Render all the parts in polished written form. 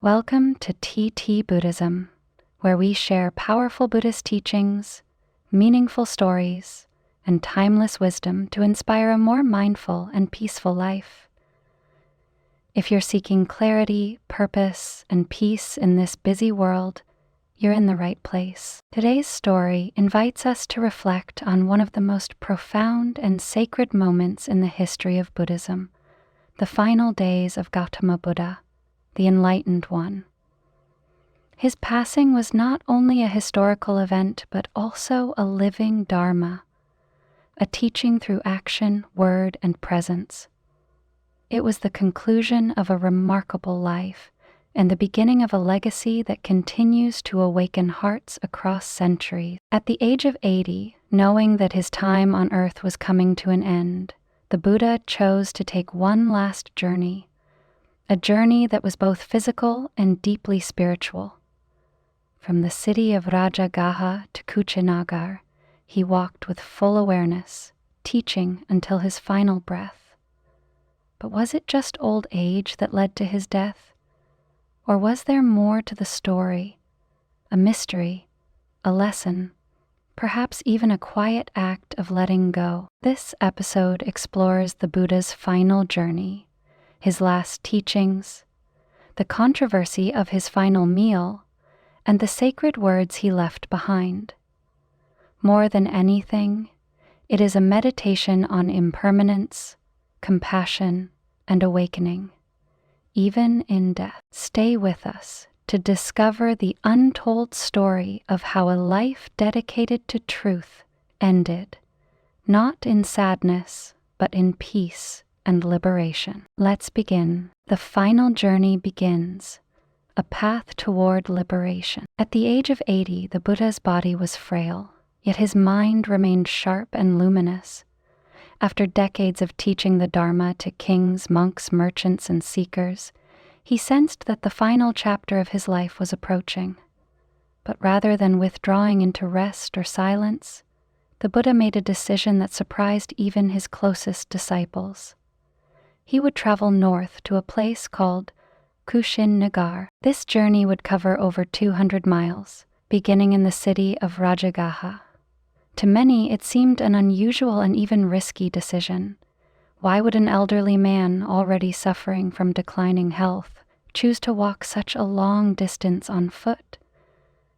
Welcome to TT-Buddhism, where we share powerful Buddhist teachings, meaningful stories, and timeless wisdom to inspire a more mindful and peaceful life. If you're seeking clarity, purpose, and peace in this busy world, you're in the right place. Today's story invites us to reflect on one of the most profound and sacred moments in the history of Buddhism, the final days of Gautama Buddha, the Enlightened One. His passing was not only a historical event, but also a living dharma, a teaching through action, word, and presence. It was the conclusion of a remarkable life and the beginning of a legacy that continues to awaken hearts across centuries. At the age of 80, knowing that his time on earth was coming to an end, the Buddha chose to take one last journey, a journey that was both physical and deeply spiritual. From the city of Rajagaha to Kushinagar, he walked with full awareness, teaching until his final breath. But was it just old age that led to his death? Or was there more to the story, a mystery, a lesson, perhaps even a quiet act of letting go? This episode explores the Buddha's final journey, his last teachings, the controversy of his final meal, and the sacred words he left behind. More than anything, it is a meditation on impermanence, compassion, and awakening, even in death. Stay with us to discover the untold story of how a life dedicated to truth ended, not in sadness, but in peace and liberation. Let's begin. The final journey begins, a path toward liberation. At the age of 80, the Buddha's body was frail, yet his mind remained sharp and luminous. After decades of teaching the Dharma to kings, monks, merchants, and seekers, he sensed that the final chapter of his life was approaching. But rather than withdrawing into rest or silence, the Buddha made a decision that surprised even his closest disciples. He would travel north to a place called Kushinagar. This journey would cover over 200 miles, beginning in the city of Rajagaha. To many, it seemed an unusual and even risky decision. Why would an elderly man already suffering from declining health choose to walk such a long distance on foot?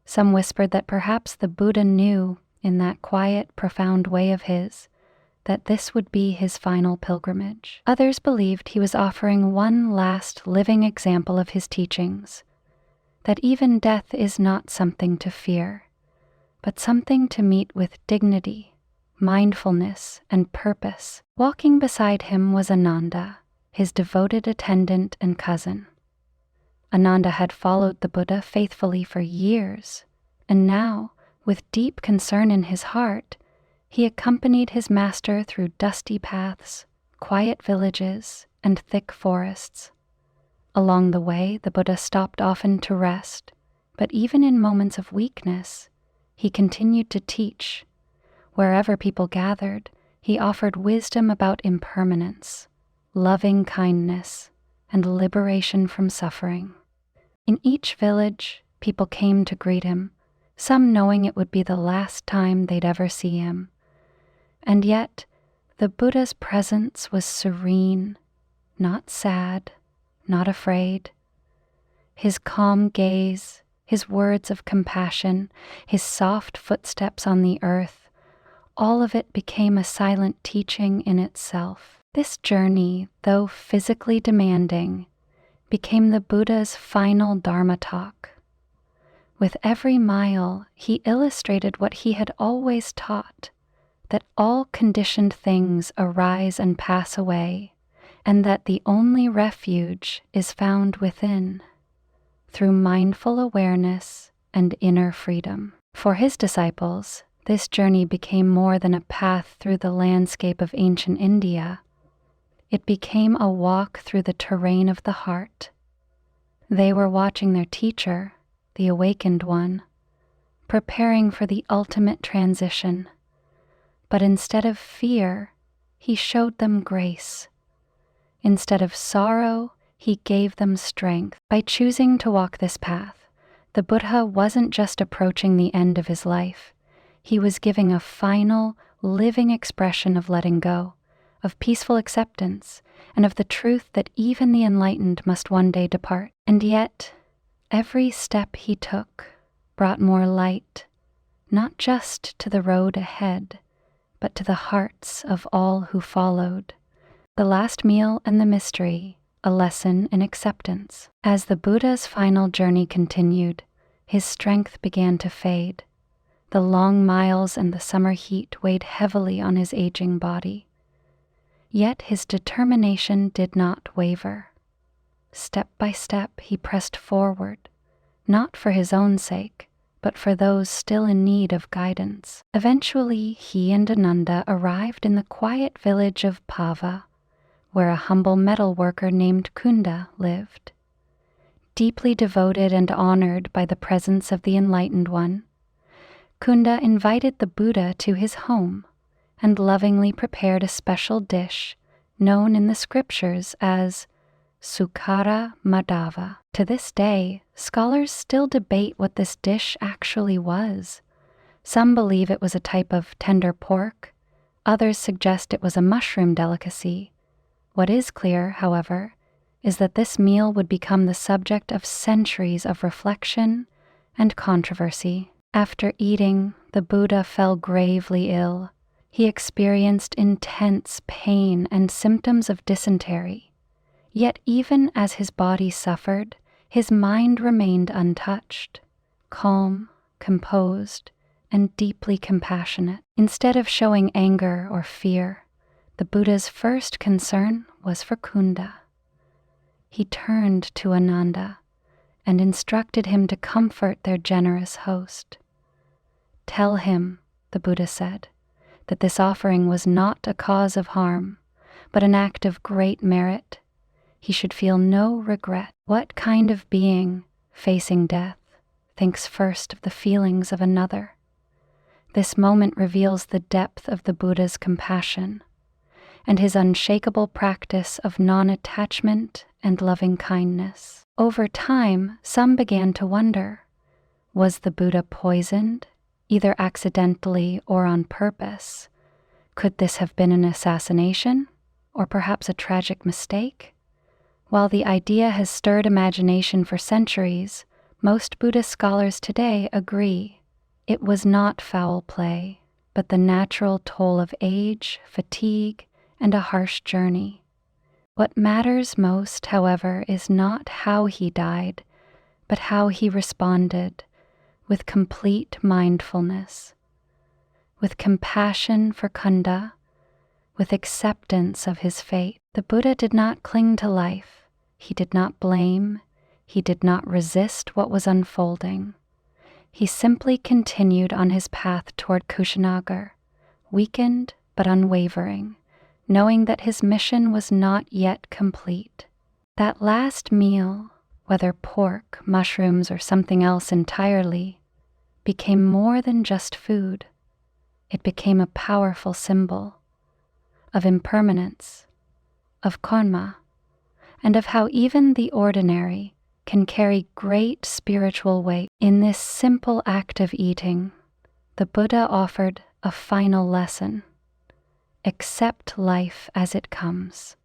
Some whispered that perhaps the Buddha knew, in that quiet, profound way of his, that this would be his final pilgrimage. Others believed he was offering one last living example of his teachings, that even death is not something to fear, but something to meet with dignity, mindfulness, and purpose. Walking beside him was Ananda, his devoted attendant and cousin. Ananda had followed the Buddha faithfully for years, and now, with deep concern in his heart, he accompanied his master through dusty paths, quiet villages, and thick forests. Along the way, the Buddha stopped often to rest, but even in moments of weakness, he continued to teach. Wherever people gathered, he offered wisdom about impermanence, loving kindness, and liberation from suffering. In each village, people came to greet him, some knowing it would be the last time they'd ever see him. And yet, the Buddha's presence was serene, not sad, not afraid. His calm gaze, his words of compassion, his soft footsteps on the earth, all of it became a silent teaching in itself. This journey, though physically demanding, became the Buddha's final Dharma talk. With every mile, he illustrated what he had always taught, that all conditioned things arise and pass away, and that the only refuge is found within, through mindful awareness and inner freedom. For his disciples, this journey became more than a path through the landscape of ancient India. It became a walk through the terrain of the heart. They were watching their teacher, the Awakened One, preparing for the ultimate transition. But instead of fear, he showed them grace. Instead of sorrow, He gave them strength. By choosing to walk this path, the Buddha wasn't just approaching the end of his life. He was giving a final, living expression of letting go, of peaceful acceptance, and of the truth that even the enlightened must one day depart. And yet, every step he took brought more light, not just to the road ahead, but to the hearts of all who followed. The last meal and the mystery, a lesson in acceptance. As the Buddha's final journey continued, his strength began to fade. The long miles and the summer heat weighed heavily on his aging body. Yet his determination did not waver. Step by step he pressed forward, not for his own sake, but for those still in need of guidance. Eventually, he and Ananda arrived in the quiet village of Pava, where a humble metal worker named Kunda lived. Deeply devoted and honored by the presence of the Enlightened One, Kunda invited the Buddha to his home and lovingly prepared a special dish known in the scriptures as Sukkara Madhava. To this day, scholars still debate what this dish actually was. Some believe it was a type of tender pork, others suggest it was a mushroom delicacy. What is clear, however, is that this meal would become the subject of centuries of reflection and controversy. After eating, the Buddha fell gravely ill. He experienced intense pain and symptoms of dysentery. Yet even as his body suffered, his mind remained untouched, calm, composed, and deeply compassionate. Instead of showing anger or fear, the Buddha's first concern was for Kunda. He turned to Ananda and instructed him to comfort their generous host. "Tell him," the Buddha said, "that this offering was not a cause of harm, but an act of great merit. He should feel no regret. What kind of being, facing death, thinks first of the feelings of another?" This moment reveals the depth of the Buddha's compassion and his unshakable practice of non-attachment and loving kindness. Over time, some began to wonder, was the Buddha poisoned, either accidentally or on purpose? Could this have been an assassination, or perhaps a tragic mistake? While the idea has stirred imagination for centuries, most Buddhist scholars today agree it was not foul play, but the natural toll of age, fatigue, and a harsh journey. What matters most, however, is not how he died, but how he responded, with complete mindfulness, with compassion for Kunda, with acceptance of his fate. The Buddha did not cling to life. He did not blame. He did not resist what was unfolding. He simply continued on his path toward Kushinagar, weakened but unwavering, knowing that his mission was not yet complete. That last meal, whether pork, mushrooms, or something else entirely, became more than just food. It became a powerful symbol of impermanence, of karma, and of how even the ordinary can carry great spiritual weight. In this simple act of eating, the Buddha offered a final lesson. Accept life as it comes.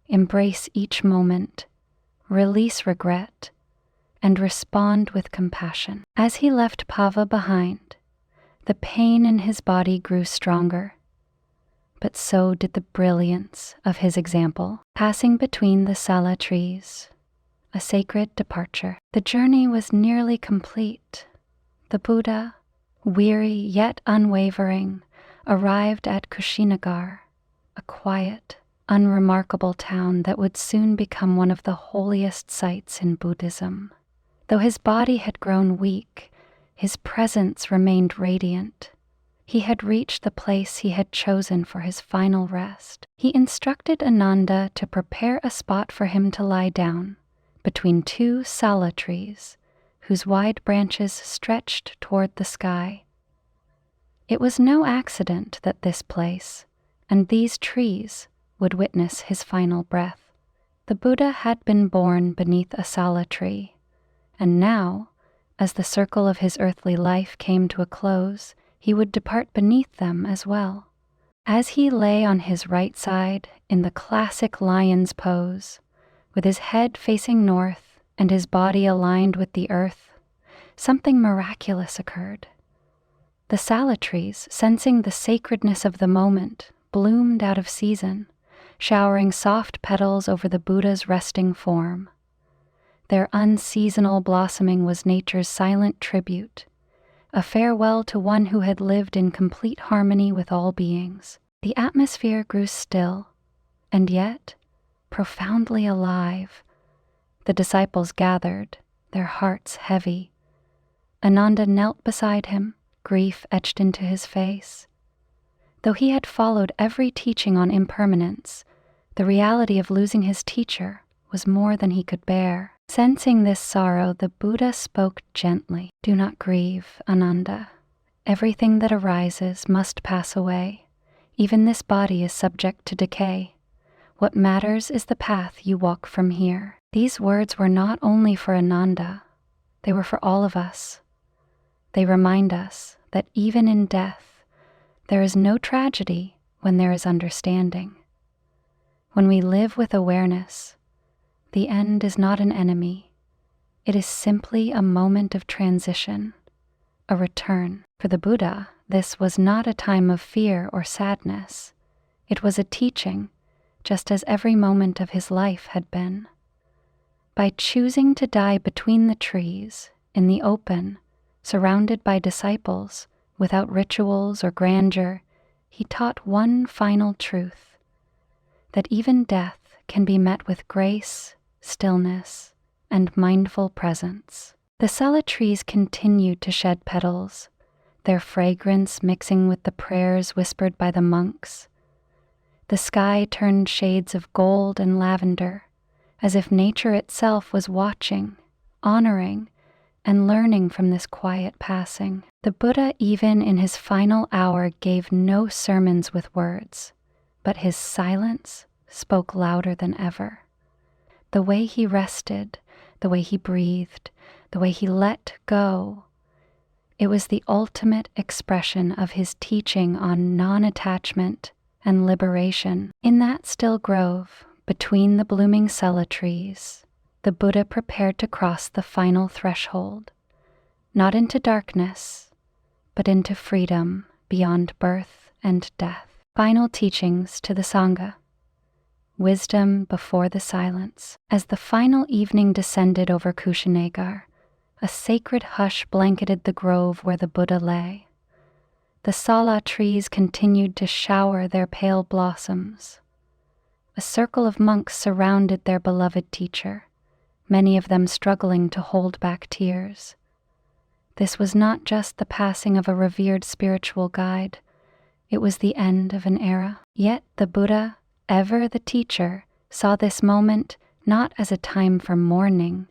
Embrace each moment, release regret, and respond with compassion. As he left Pava behind, the pain in his body grew stronger, but so did the brilliance of his example. Passing between the Sala trees, a sacred departure. The journey was nearly complete. The Buddha, weary yet unwavering, arrived at Kushinagar, a quiet, unremarkable town that would soon become one of the holiest sites in Buddhism. Though his body had grown weak, his presence remained radiant. He had reached the place he had chosen for his final rest. He instructed Ananda to prepare a spot for him to lie down between two Sala trees, whose wide branches stretched toward the sky. It was no accident that this place and these trees would witness his final breath. The Buddha had been born beneath a Sala tree, and now, as the circle of his earthly life came to a close, he would depart beneath them as well. As he lay on his right side in the classic lion's pose, with his head facing north and his body aligned with the earth, something miraculous occurred. The Sala trees, sensing the sacredness of the moment, bloomed out of season, showering soft petals over the Buddha's resting form. Their unseasonal blossoming was nature's silent tribute, a farewell to one who had lived in complete harmony with all beings. The atmosphere grew still, and yet profoundly alive. The disciples gathered, their hearts heavy. Ananda knelt beside him, grief etched into his face. Though he had followed every teaching on impermanence, the reality of losing his teacher was more than he could bear. Sensing this sorrow, the Buddha spoke gently. "Do not grieve, Ananda. Everything that arises must pass away. Even this body is subject to decay. What matters is the path you walk from here." These words were not only for Ananda, they were for all of us. They remind us that even in death, there is no tragedy when there is understanding. When we live with awareness, the end is not an enemy. It is simply a moment of transition, a return. For the Buddha, this was not a time of fear or sadness. It was a teaching, just as every moment of his life had been. By choosing to die between the trees, in the open, surrounded by disciples, without rituals or grandeur, he taught one final truth: that even death can be met with grace, stillness, and mindful presence. The Sala trees continued to shed petals, their fragrance mixing with the prayers whispered by the monks. The sky turned shades of gold and lavender, as if nature itself was watching, honoring, and learning from this quiet passing. The Buddha, even in his final hour, gave no sermons with words, but his silence spoke louder than ever. The way he rested, the way he breathed, the way he let go, it was the ultimate expression of his teaching on non-attachment and liberation. In that still grove, between the blooming Sala trees, the Buddha prepared to cross the final threshold, not into darkness, but into freedom beyond birth and death. Final teachings to the Sangha. Wisdom before the silence. As the final evening descended over Kushinagar, a sacred hush blanketed the grove where the Buddha lay. The Sala trees continued to shower their pale blossoms. A circle of monks surrounded their beloved teacher, many of them struggling to hold back tears. This was not just the passing of a revered spiritual guide, it was the end of an era. Yet the Buddha, ever the teacher, saw this moment not as a time for mourning,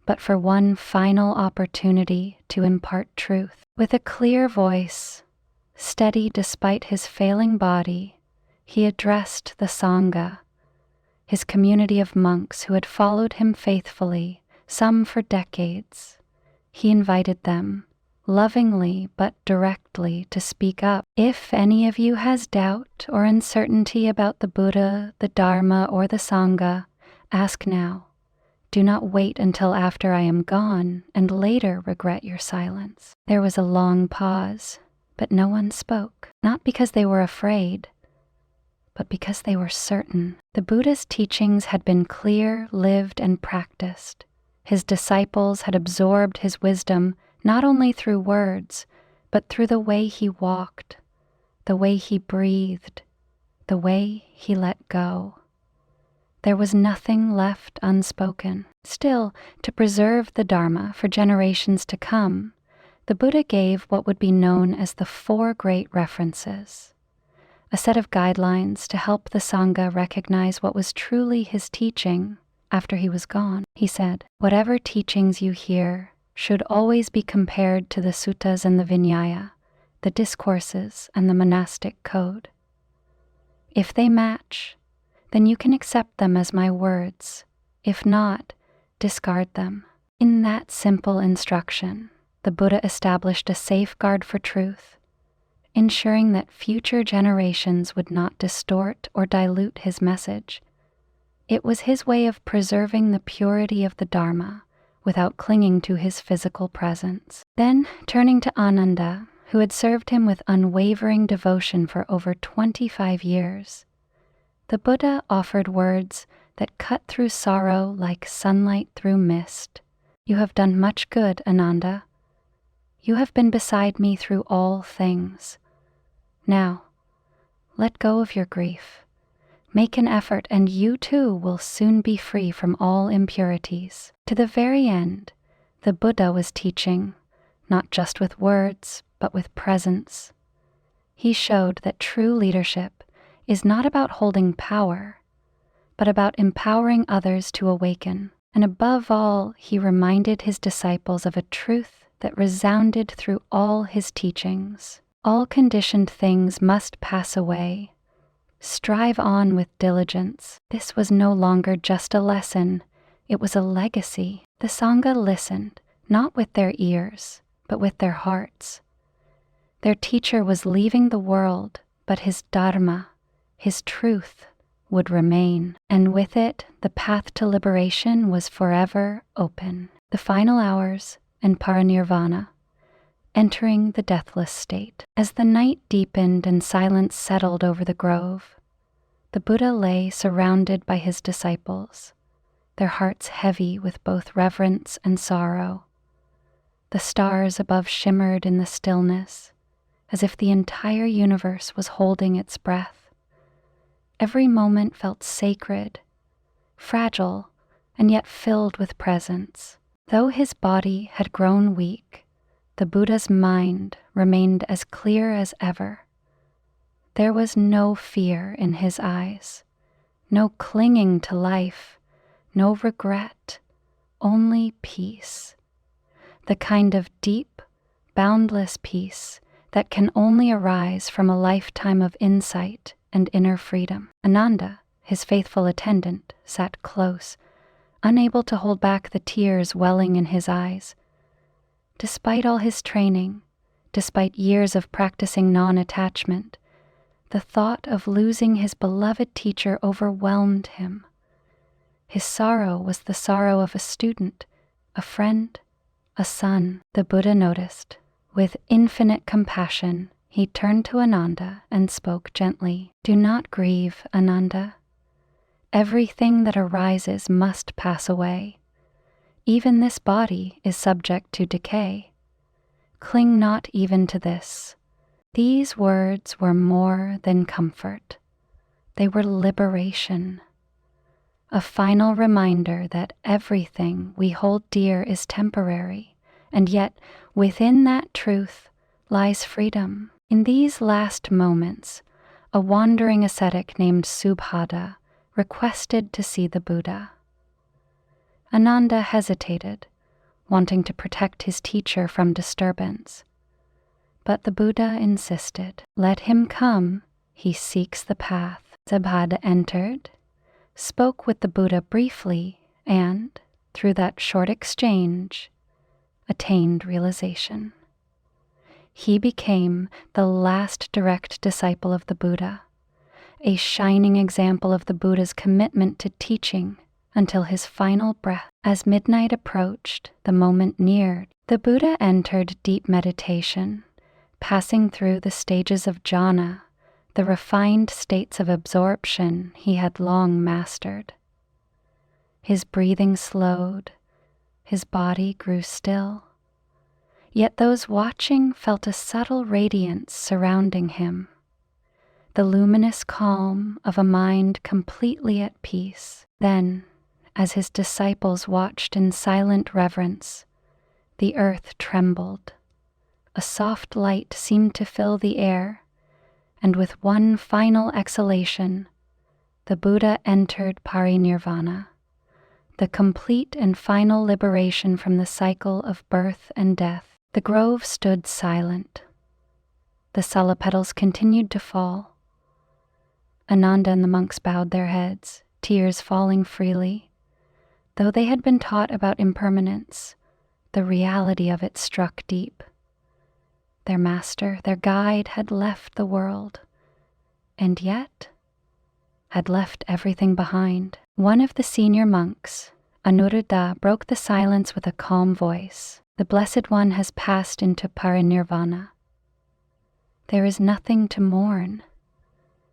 but for one final opportunity to impart truth. With a clear voice, steady despite his failing body, he addressed the Sangha, his community of monks who had followed him faithfully, some for decades. He invited them, lovingly but directly, to speak up. "If any of you has doubt or uncertainty about the Buddha, the Dharma, or the Sangha, ask now. Do not wait until after I am gone and later regret your silence." There was a long pause, but no one spoke, not because they were afraid, but because they were certain. The Buddha's teachings had been clear, lived, and practiced. His disciples had absorbed his wisdom not only through words, but through the way he walked, the way he breathed, the way he let go. There was nothing left unspoken. Still, to preserve the Dharma for generations to come, the Buddha gave what would be known as the Four Great References, a set of guidelines to help the Sangha recognize what was truly his teaching after he was gone. He said, "Whatever teachings you hear should always be compared to the suttas and the Vinaya, the discourses and the monastic code. If they match, then you can accept them as my words. If not, discard them." In that simple instruction, the Buddha established a safeguard for truth, ensuring that future generations would not distort or dilute his message. It was his way of preserving the purity of the Dharma without clinging to his physical presence. Then, turning to Ananda, who had served him with unwavering devotion for over 25 years, the Buddha offered words that cut through sorrow like sunlight through mist. "You have done much good, Ananda. You have been beside me through all things. Now, let go of your grief. Make an effort and you too will soon be free from all impurities." To the very end, the Buddha was teaching, not just with words, but with presence. He showed that true leadership is not about holding power, but about empowering others to awaken. And above all, he reminded his disciples of a truth that resounded through all his teachings. All conditioned things must pass away. Strive on with diligence. This was no longer just a lesson, it was a legacy. The Sangha listened, not with their ears, but with their hearts. Their teacher was leaving the world, but his Dharma, his truth, would remain, and with it, the path to liberation was forever open. The final hours and Parinirvana, entering the deathless state. As the night deepened and silence settled over the grove, the Buddha lay surrounded by his disciples, their hearts heavy with both reverence and sorrow. The stars above shimmered in the stillness, as if the entire universe was holding its breath. Every moment felt sacred, fragile, and yet filled with presence. Though his body had grown weak, the Buddha's mind remained as clear as ever. There was no fear in his eyes, no clinging to life, no regret, only peace. The kind of deep, boundless peace that can only arise from a lifetime of insight and inner freedom. Ananda, his faithful attendant, sat close, unable to hold back the tears welling in his eyes. Despite all his training, despite years of practicing non-attachment, the thought of losing his beloved teacher overwhelmed him. His sorrow was the sorrow of a student, a friend, a son. The Buddha noticed. With infinite compassion, he turned to Ananda and spoke gently. "Do not grieve, Ananda. Everything that arises must pass away. Even this body is subject to decay. Cling not even to this." These words were more than comfort. They were liberation. A final reminder that everything we hold dear is temporary, and yet within that truth lies freedom. In these last moments, a wandering ascetic named Subhada requested to see the Buddha. Ananda hesitated, wanting to protect his teacher from disturbance. But the Buddha insisted. "Let him come, he seeks the path." Subhada entered, spoke with the Buddha briefly, and, through that short exchange, attained realization. He became the last direct disciple of the Buddha, a shining example of the Buddha's commitment to teaching until his final breath. As midnight approached, the moment neared. The Buddha entered deep meditation, passing through the stages of jhana, the refined states of absorption he had long mastered. His breathing slowed, his body grew still. Yet those watching felt a subtle radiance surrounding him, the luminous calm of a mind completely at peace. Then, as his disciples watched in silent reverence, the earth trembled. A soft light seemed to fill the air, and with one final exhalation, the Buddha entered Parinirvana, the complete and final liberation from the cycle of birth and death. The grove stood silent. The Sala petals continued to fall. Ananda and the monks bowed their heads, tears falling freely. Though they had been taught about impermanence, the reality of it struck deep. Their master, their guide, had left the world, and yet had left everything behind. One of the senior monks, Anuruddha, broke the silence with a calm voice. The Blessed One has passed into Parinirvana. There is nothing to mourn.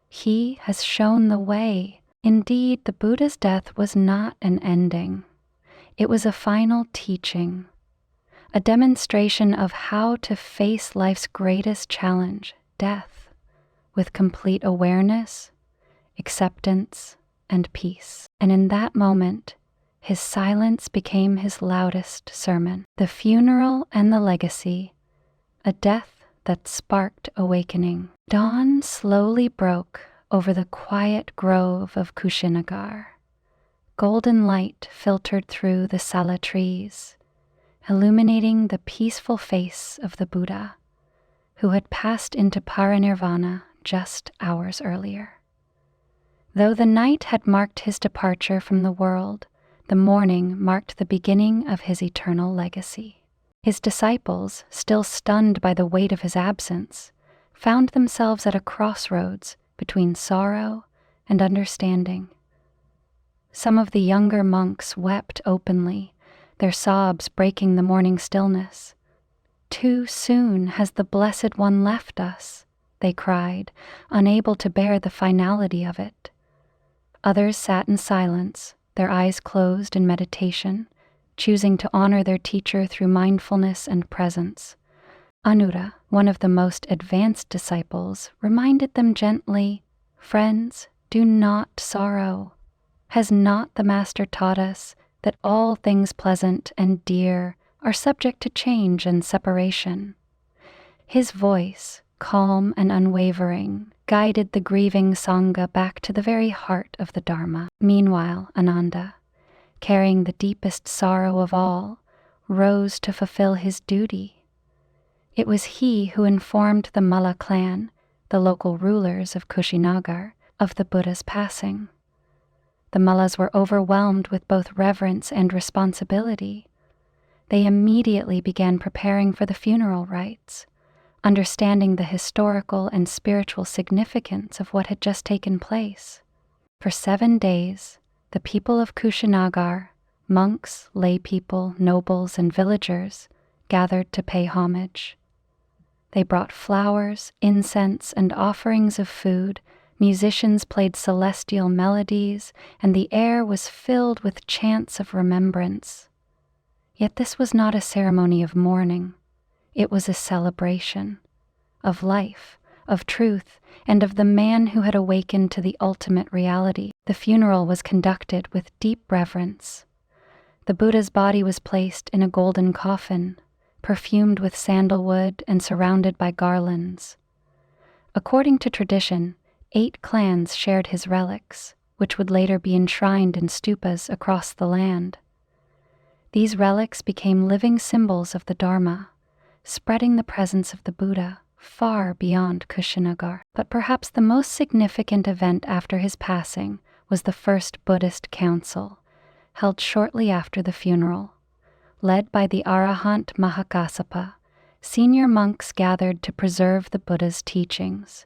He has shown the way. Indeed, the Buddha's death was not an ending. It was a final teaching, a demonstration of how to face life's greatest challenge, death, with complete awareness, acceptance, and peace. And in that moment, his silence became his loudest sermon. The funeral and the legacy, a death that sparked awakening. Dawn slowly broke over the quiet grove of Kushinagar. Golden light filtered through the Sala trees, illuminating the peaceful face of the Buddha, who had passed into Parinirvana just hours earlier. Though the night had marked his departure from the world, the morning marked the beginning of his eternal legacy. His disciples, still stunned by the weight of his absence, found themselves at a crossroads between sorrow and understanding. Some of the younger monks wept openly, their sobs breaking the morning stillness. "Too soon has the Blessed One left us," they cried, unable to bear the finality of it. Others sat in silence, their eyes closed in meditation, choosing to honor their teacher through mindfulness and presence. Anuruddha, one of the most advanced disciples, reminded them gently, "Friends, do not sorrow. Has not the Master taught us that all things pleasant and dear are subject to change and separation?" His voice, calm and unwavering, guided the grieving Sangha back to the very heart of the Dharma. Meanwhile, Ananda, carrying the deepest sorrow of all, rose to fulfill his duty. It was he who informed the Malla clan, the local rulers of Kushinagar, of the Buddha's passing. The Mallas were overwhelmed with both reverence and responsibility. They immediately began preparing for the funeral rites, understanding the historical and spiritual significance of what had just taken place. For 7 days, the people of Kushinagar, monks, lay people, nobles, and villagers, gathered to pay homage. They brought flowers, incense, and offerings of food. Musicians played celestial melodies, and the air was filled with chants of remembrance. Yet this was not a ceremony of mourning. It was a celebration of life, of truth, and of the man who had awakened to the ultimate reality. The funeral was conducted with deep reverence. The Buddha's body was placed in a golden coffin, perfumed with sandalwood and surrounded by garlands. According to tradition, 8 clans shared his relics, which would later be enshrined in stupas across the land. These relics became living symbols of the Dharma, spreading the presence of the Buddha far beyond Kushinagar. But perhaps the most significant event after his passing was the first Buddhist council, held shortly after the funeral. Led by the Arahant Mahakassapa, senior monks gathered to preserve the Buddha's teachings.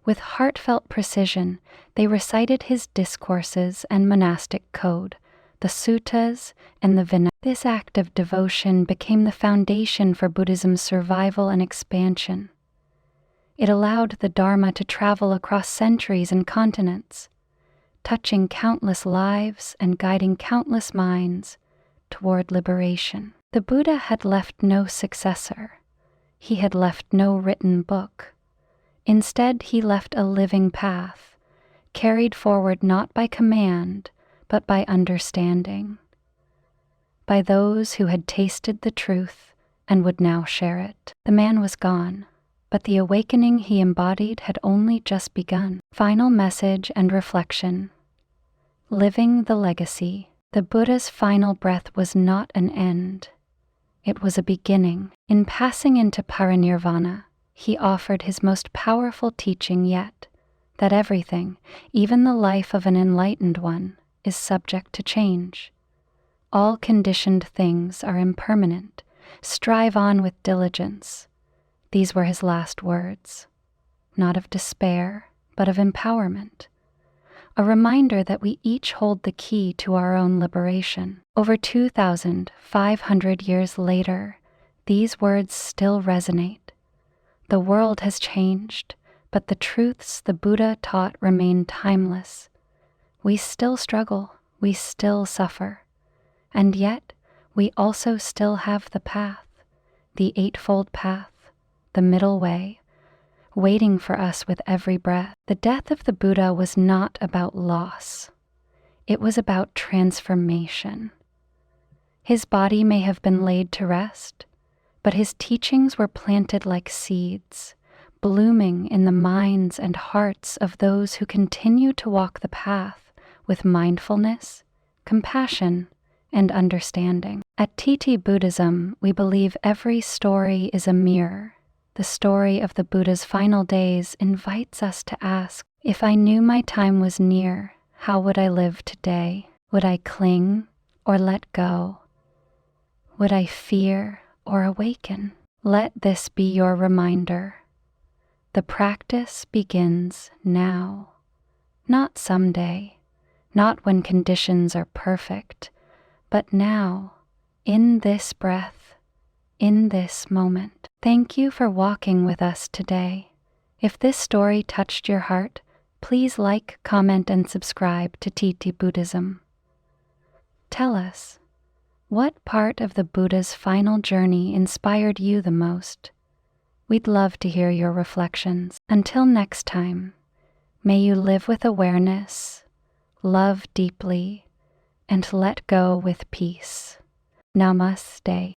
With heartfelt precision, they recited his discourses and monastic code, the suttas and the Vinaya. This act of devotion became the foundation for Buddhism's survival and expansion. It allowed the Dharma to travel across centuries and continents, touching countless lives and guiding countless minds toward liberation. The Buddha had left no successor. He had left no written book. Instead, he left a living path, carried forward not by command, but by understanding, by those who had tasted the truth and would now share it. The man was gone, but the awakening he embodied had only just begun. Final message and reflection. Living the legacy. The Buddha's final breath was not an end. It was a beginning. In passing into Parinirvana, he offered his most powerful teaching yet, that everything, even the life of an enlightened one, is subject to change. All conditioned things are impermanent. Strive on with diligence. These were his last words, not of despair, but of empowerment. A reminder that we each hold the key to our own liberation. Over 2,500 years later, these words still resonate. The world has changed, but the truths the Buddha taught remain timeless. We still struggle, we still suffer, and yet we also still have the path, the Eightfold Path, the middle way, waiting for us with every breath. The death of the Buddha was not about loss. It was about transformation. His body may have been laid to rest, but his teachings were planted like seeds, blooming in the minds and hearts of those who continue to walk the path with mindfulness, compassion, and understanding. At TT-Buddhism, we believe every story is a mirror. The story of the Buddha's final days invites us to ask, if I knew my time was near, how would I live today? Would I cling or let go? Would I fear or awaken? Let this be your reminder. The practice begins now, not someday, not when conditions are perfect, but now, in this breath, in this moment. Thank you for walking with us today. If this story touched your heart, please like, comment, and subscribe to TT-Buddhism. Tell us, what part of the Buddha's final journey inspired you the most? We'd love to hear your reflections. Until next time, may you live with awareness, love deeply, and let go with peace. Namaste.